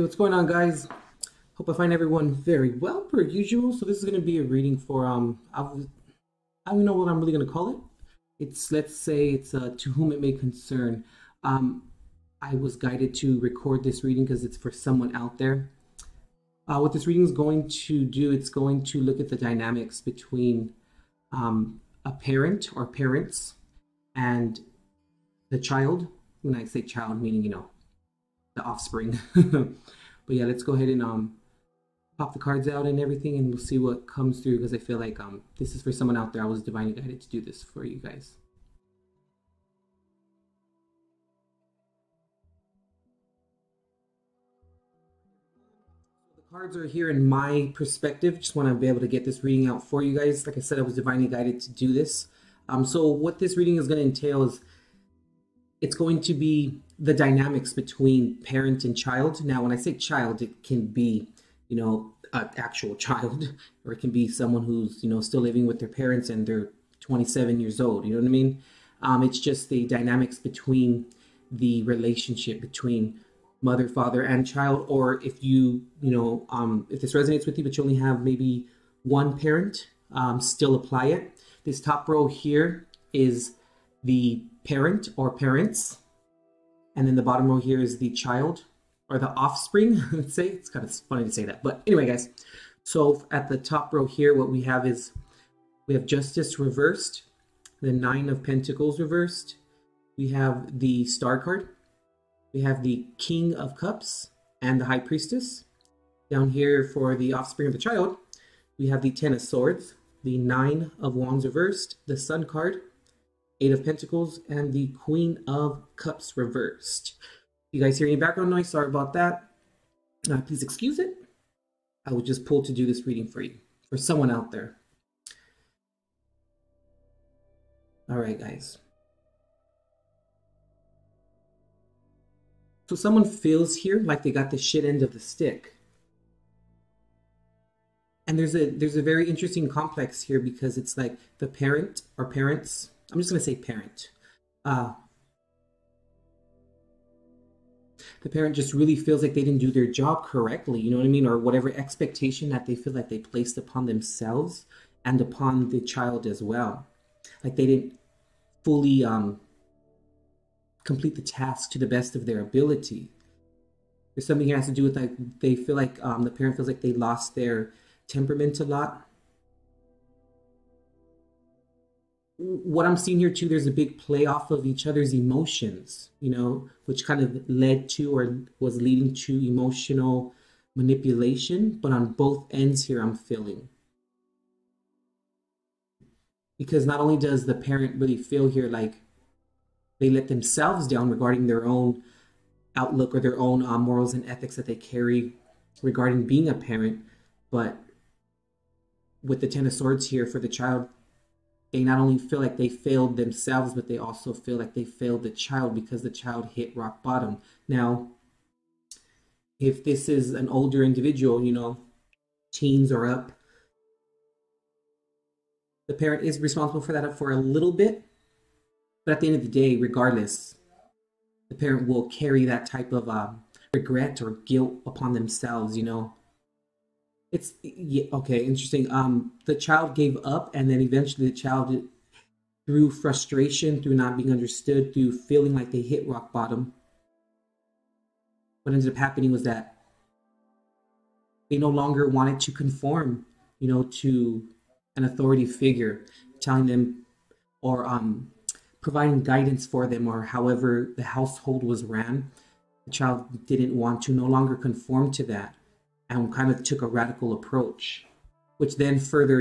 Hey, what's going on, guys? Hope I find everyone very well per usual. So this is going to be a reading for I don't know what I'm really going to call it. It's, let's say it's to whom it may concern. Um, I was guided to record this reading because it's for someone out there. What this reading is going to do, it's going to look at the dynamics between a parent or parents and the child. When I say child, meaning the offspring. But yeah, let's go ahead and pop the cards out and everything, and we'll see what comes through, because I feel like this is for someone out there. I was divinely guided to do this for you guys. The cards are here in my perspective. Just want to be able to get this reading out for you guys. Like I said, I was divinely guided to do this. So what this reading is going to entail is it's going to be the dynamics between parent and child. Now, when I say child, it can be, an actual child, or it can be someone who's, still living with their parents and they're 27 years old. You know what I mean? It's just the dynamics between the relationship between mother, father, and child. Or if if this resonates with you, but you only have maybe one parent, still apply it. This top row here is the parent or parents, and then the bottom row here is the child or the offspring. Let's say, it's kind of funny to say that, but anyway, guys. So at the top row here, what we have is we have Justice reversed, the Nine of Pentacles reversed, we have the Star card, we have the King of Cups and the High Priestess. Down here for the offspring of the child, we have the Ten of Swords, the Nine of Wands reversed, the Sun card, Eight of Pentacles, and the Queen of Cups reversed. You guys hear any background noise? Sorry about that. Please excuse it. I was just pulled to do this reading for you, for someone out there. All right, guys. So someone feels here like they got the shit end of the stick. And there's a very interesting complex here, because it's like the parent or parents. I'm just going to say parent. The parent just really feels like they didn't do their job correctly, you know what I mean? Or whatever expectation that they feel like they placed upon themselves and upon the child as well. Like they didn't fully complete the task to the best of their ability. There's something here that has to do with, like, they feel like the parent feels like they lost their temperament a lot. What I'm seeing here too, there's a big play off of each other's emotions, which kind of led to, or was leading to, emotional manipulation. But on both ends here, I'm feeling, because not only does the parent really feel here like they let themselves down regarding their own outlook or their own morals and ethics that they carry regarding being a parent, but with the Ten of Swords here for the child, they not only feel like they failed themselves, but they also feel like they failed the child, because the child hit rock bottom. Now, if this is an older individual, teens or up, the parent is responsible for that for a little bit. But at the end of the day, regardless, the parent will carry that type of regret or guilt upon themselves, It's, yeah, okay, interesting. The child gave up, and then eventually the child, through frustration, through not being understood, through feeling like they hit rock bottom, what ended up happening was that they no longer wanted to conform, to an authority figure telling them, or providing guidance for them, or however the household was ran. The child didn't want to no longer conform to that, and kind of took a radical approach, which then further,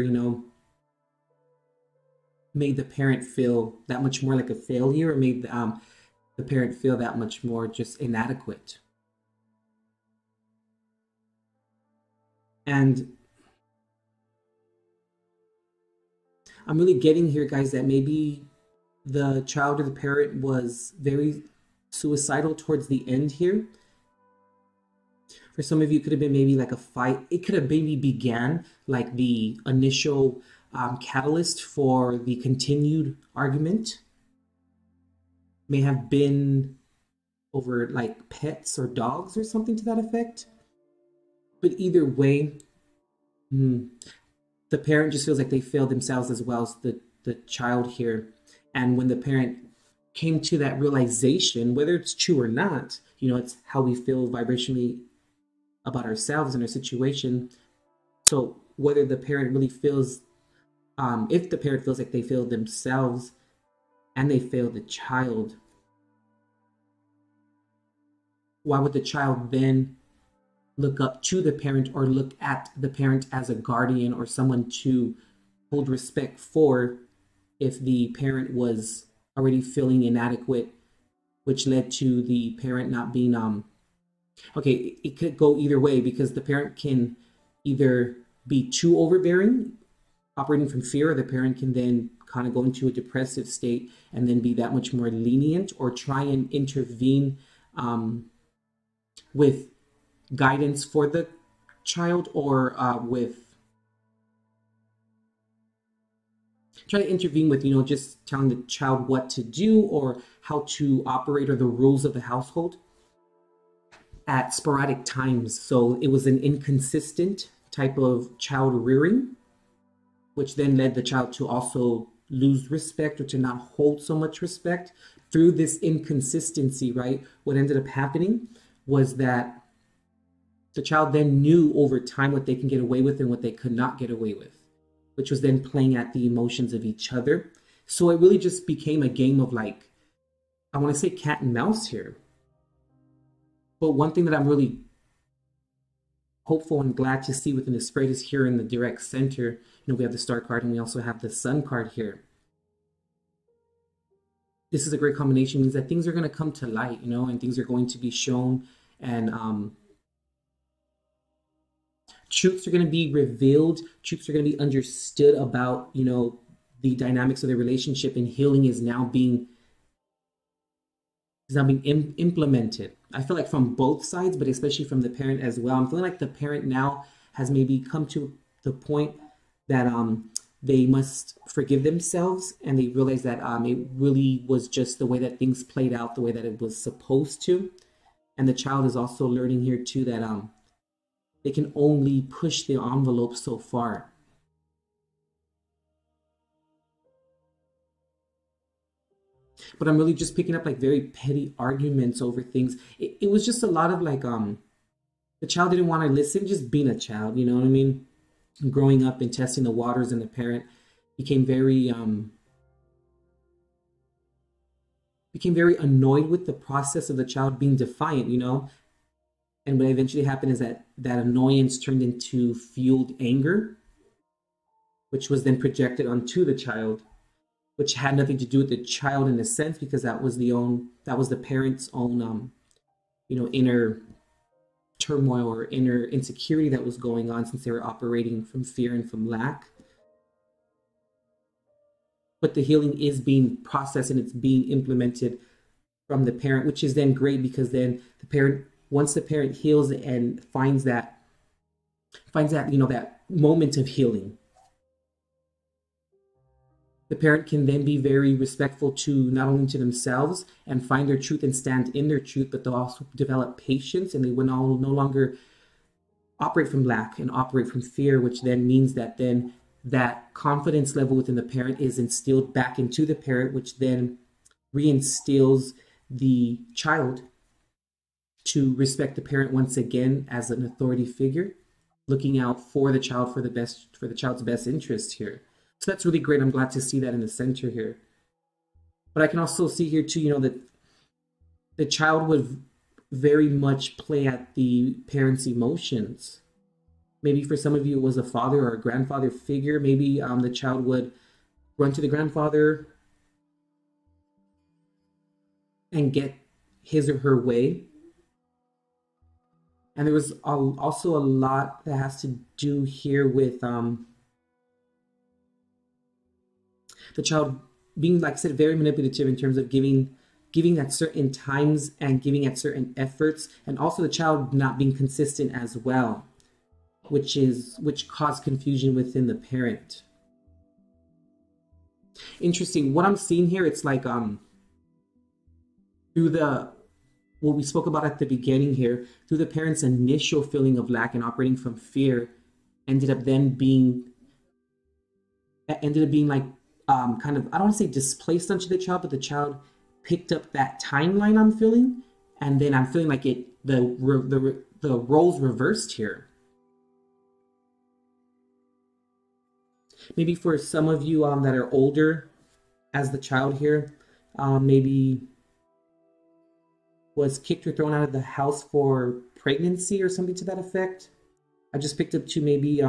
made the parent feel that much more like a failure, or made the parent feel that much more just inadequate. And I'm really getting here, guys, that maybe the child or the parent was very suicidal towards the end here. For some of you, it could have been maybe like a fight. It could have maybe began like the initial catalyst for the continued argument may have been over like pets or dogs or something to that effect. But either way, hmm, the parent just feels like they failed themselves as well as the child here. And when the parent came to that realization, whether it's true or not, it's how we feel vibrationally about ourselves and our situation. So whether the parent really feels, if the parent feels like they failed themselves and they failed the child, why would the child then look up to the parent or look at the parent as a guardian or someone to hold respect for if the parent was already feeling inadequate, which led to the parent not being okay, it could go either way because the parent can either be too overbearing, operating from fear, or the parent can then kind of go into a depressive state and then be that much more lenient or try and intervene with guidance for the child or with try to intervene with just telling the child what to do or how to operate or the rules of the household at sporadic times. So it was an inconsistent type of child rearing, which then led the child to also lose respect or to not hold so much respect through this inconsistency, right? What ended up happening was that the child then knew over time what they can get away with and what they could not get away with, which was then playing at the emotions of each other. So it really just became a game of like, I want to say cat and mouse here. But one thing that I'm really hopeful and glad to see within the spread is here in the direct center. We have the star card and we also have the sun card here. This is a great combination. It means that things are going to come to light, and things are going to be shown, and truths are going to be revealed. Truths are going to be understood about, the dynamics of the relationship, and healing is now being implemented. I feel like from both sides, but especially from the parent as well. I'm feeling like the parent now has maybe come to the point that they must forgive themselves, and they realize that it really was just the way that things played out, the way that it was supposed to. And the child is also learning here too that they can only push the envelope so far. But I'm really just picking up like very petty arguments over things. It was just a lot of like the child didn't want to listen, just being a child, you know what I mean? Growing up and testing the waters, and the parent became very annoyed with the process of the child being defiant, And what eventually happened is that annoyance turned into fueled anger, which was then projected onto the child, which had nothing to do with the child in a sense, because that was the parent's own inner turmoil or inner insecurity that was going on, since they were operating from fear and from lack. But the healing is being processed and it's being implemented from the parent, which is then great, because then the parent, once the parent heals and finds that that moment of healing, the parent can then be very respectful to not only to themselves and find their truth and stand in their truth, but they'll also develop patience, and they will no longer operate from lack and operate from fear, which then means that then that confidence level within the parent is instilled back into the parent, which then reinstills the child to respect the parent once again as an authority figure, looking out for the child, for the child's best interest here. So that's really great. I'm glad to see that in the center here. But I can also see here too, that the child would very much play at the parent's emotions. Maybe for some of you it was a father or a grandfather figure. Maybe the child would run to the grandfather and get his or her way. And there was also a lot that has to do here with the child being, like I said, very manipulative in terms of giving at certain times and giving at certain efforts, and also the child not being consistent as well, which caused confusion within the parent. Interesting. What I'm seeing here, it's like through the what we spoke about at the beginning here, through the parent's initial feeling of lack and operating from fear, ended up like kind of, I don't want to say displaced onto the child, but the child picked up that timeline I'm feeling, and then I'm feeling like the roles reversed here. Maybe for some of you that are older as the child here, maybe was kicked or thrown out of the house for pregnancy or something to that effect. I just picked up to maybe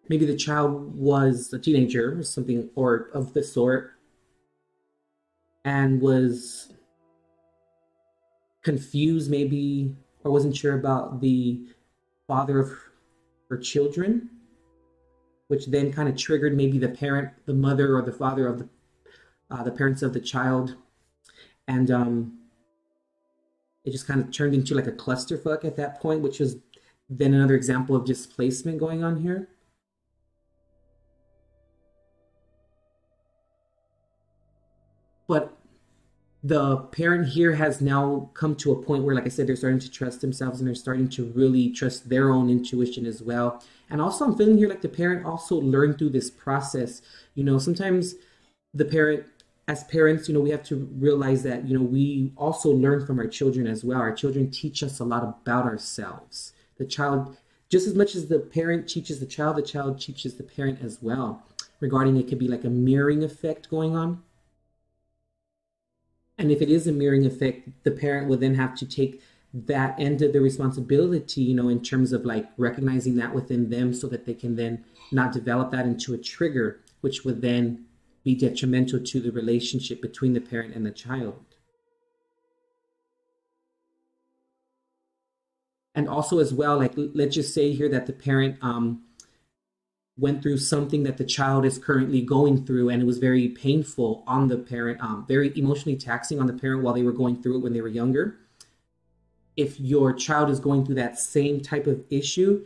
the child was a teenager or something or of the sort, and was confused maybe, or wasn't sure about the father of her children, which then kind of triggered maybe the mother or the father of the parents of the child. And it just kind of turned into like a clusterfuck at that point, which was then another example of displacement going on here. But the parent here has now come to a point where, like I said, they're starting to trust themselves and they're starting to really trust their own intuition as well. And also I'm feeling here like the parent also learned through this process. Sometimes the parent, as parents, we have to realize that, we also learn from our children as well. Our children teach us a lot about ourselves. The child, just as much as the parent teaches the child teaches the parent as well. Regarding, it could be like a mirroring effect going on. And if it is a mirroring effect, the parent will then have to take that end of the responsibility, in terms of like recognizing that within them so that they can then not develop that into a trigger, which would then be detrimental to the relationship between the parent and the child. And also as well, like let's just say here that the parent went through something that the child is currently going through, and it was very painful on the parent, very emotionally taxing on the parent while they were going through it when they were younger. If your child is going through that same type of issue,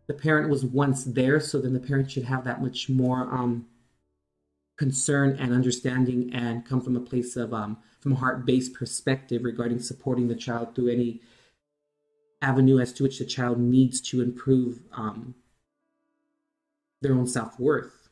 the parent was once there, so then the parent should have that much more concern and understanding, and come from a place of from a heart-based perspective regarding supporting the child through any avenue as to which the child needs to improve their own self-worth.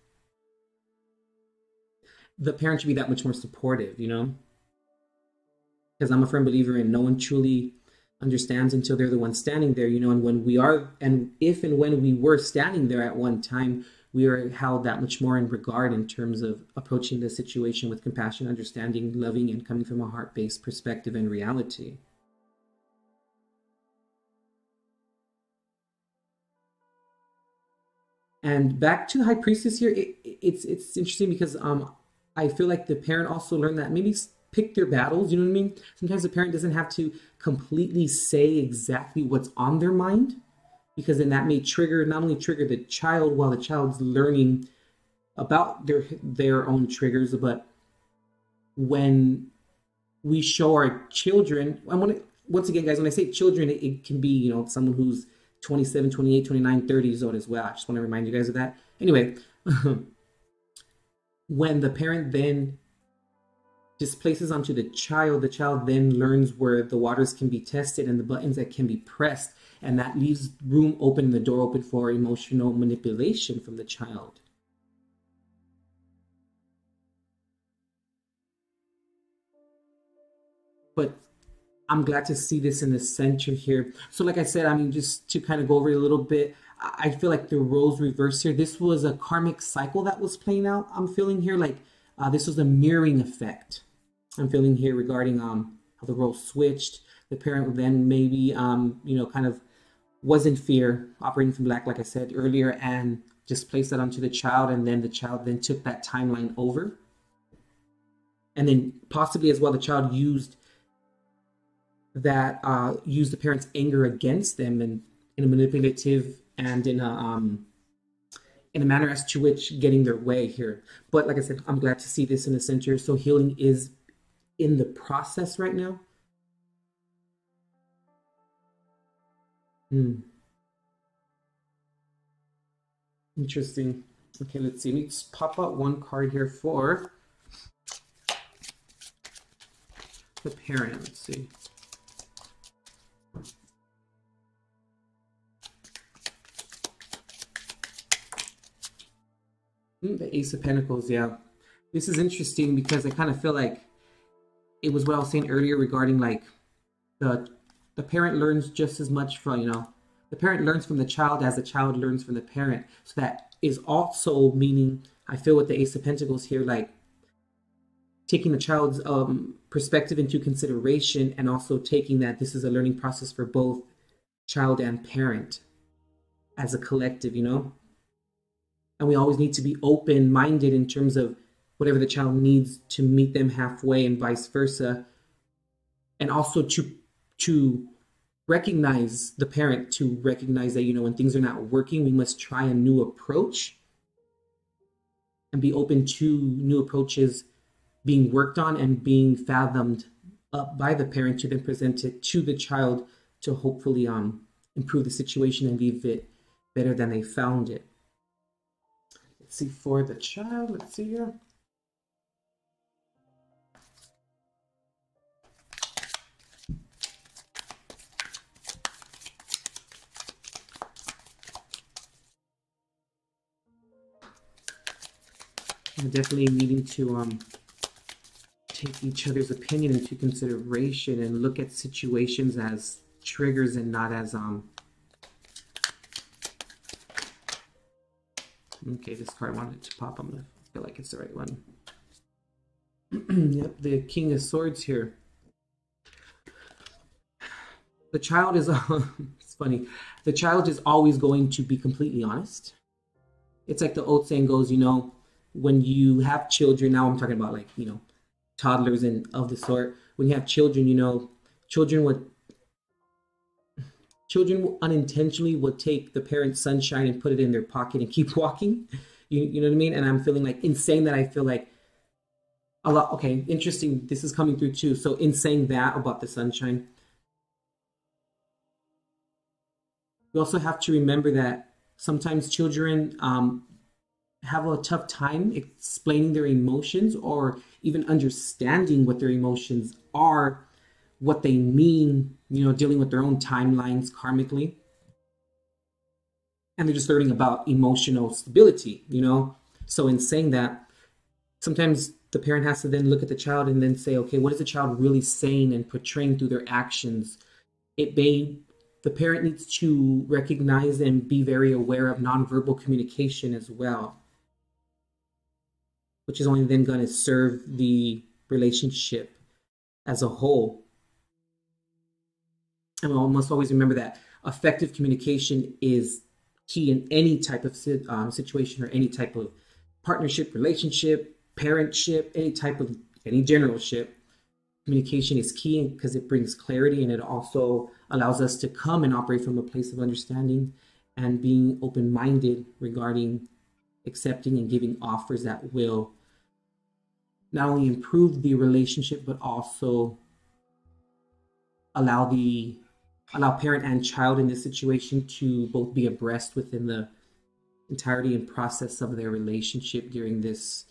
The parent should be that much more supportive, because I'm a firm believer in no one truly understands until they're the one standing there, and when we are, and if and when we were standing there at one time, we are held that much more in regard in terms of approaching the situation with compassion, understanding, loving, and coming from a heart-based perspective and reality. And back to High Priestess here, it's interesting because I feel like the parent also learned that maybe pick their battles, you know what I mean? Sometimes the parent doesn't have to completely say exactly what's on their mind, because then that may not only trigger the child while the child's learning about their own triggers, but when we show our children, once again, guys, when I say children, it can be, someone who's 27, 28, 29, 30 years old as well. I just want to remind you guys of that. Anyway, when the parent then displaces onto the child then learns where the waters can be tested and the buttons that can be pressed, and that leaves room open, the door open for emotional manipulation from the child. But I'm glad to see this in the center here. So like I said, just to kind of go over it a little bit, I feel like the roles reversed here. This was a karmic cycle that was playing out. I'm feeling here like this was a mirroring effect. I'm feeling here regarding how the roles switched. The parent then maybe, kind of was in fear, operating from black, like I said earlier, and just placed that onto the child. And then the child then took that timeline over. And then possibly as well, the child used the parents' anger against them, and in a manipulative and in a manner as to which getting their way here. But like I said, I'm glad to see this in the center. So healing is in the process right now. Interesting. Okay, let's see. Let's pop out one card here for the parent, let's see. The Ace of Pentacles, yeah. This is interesting because I kind of feel like it was what I was saying earlier regarding like the parent learns just as much from, the parent learns from the child as the child learns from the parent. So that is also meaning, I feel with the Ace of Pentacles here, like taking the child's perspective into consideration, and also taking that this is a learning process for both child and parent as a collective, And we always need to be open-minded in terms of whatever the child needs to meet them halfway and vice versa. And also to recognize the parent, to recognize that, when things are not working, we must try a new approach and be open to new approaches being worked on and being fathomed up by the parent to then present it to the child to hopefully improve the situation and leave it better than they found it. Let's see for the child. Let's see here. We're definitely needing to take each other's opinion into consideration and look at situations as triggers and not as okay, this card wanted to pop. I'm gonna feel like it's the right one. Yep, the King of Swords here. The child is it's funny. The child is always going to be completely honest. It's like the old saying goes, when you have children, now I'm talking about like, toddlers and of the sort. When you have children, children unintentionally would take the parent's sunshine and put it in their pocket and keep walking. You know what I mean? And I'm feeling like, in saying that, I feel like a lot, okay, interesting. This is coming through too. So in saying that about the sunshine, we also have to remember that sometimes children have a tough time explaining their emotions or even understanding what their emotions are, what they mean, dealing with their own timelines karmically. And they're just learning about emotional stability, So in saying that, sometimes the parent has to then look at the child and then say, okay, what is the child really saying and portraying through their actions? The parent needs to recognize and be very aware of nonverbal communication as well, which is only then going to serve the relationship as a whole. And we must always remember that effective communication is key in any type of situation or any type of partnership, relationship, parentship, any generalship. Communication is key because it brings clarity, and it also allows us to come and operate from a place of understanding and being open-minded regarding accepting and giving offers that will not only improve the relationship, but also allow parent and child in this situation to both be abreast within the entirety and process of their relationship during this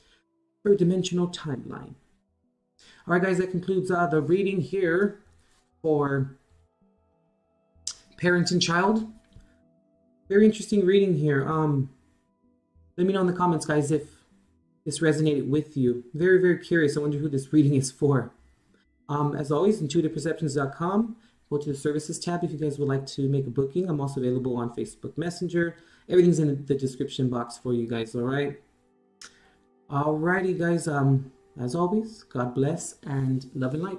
third dimensional timeline. All right, guys, that concludes the reading here for parent and child. Very interesting reading here. Let me know in the comments, guys, if this resonated with you. Very, very curious. I wonder who this reading is for. As always, intuitiveperceptions.com. Go to the services tab if you guys would like to make a booking. I'm also available on Facebook Messenger. Everything's in the description box for you guys, all right? Alrighty, guys. As always, God bless and love and light.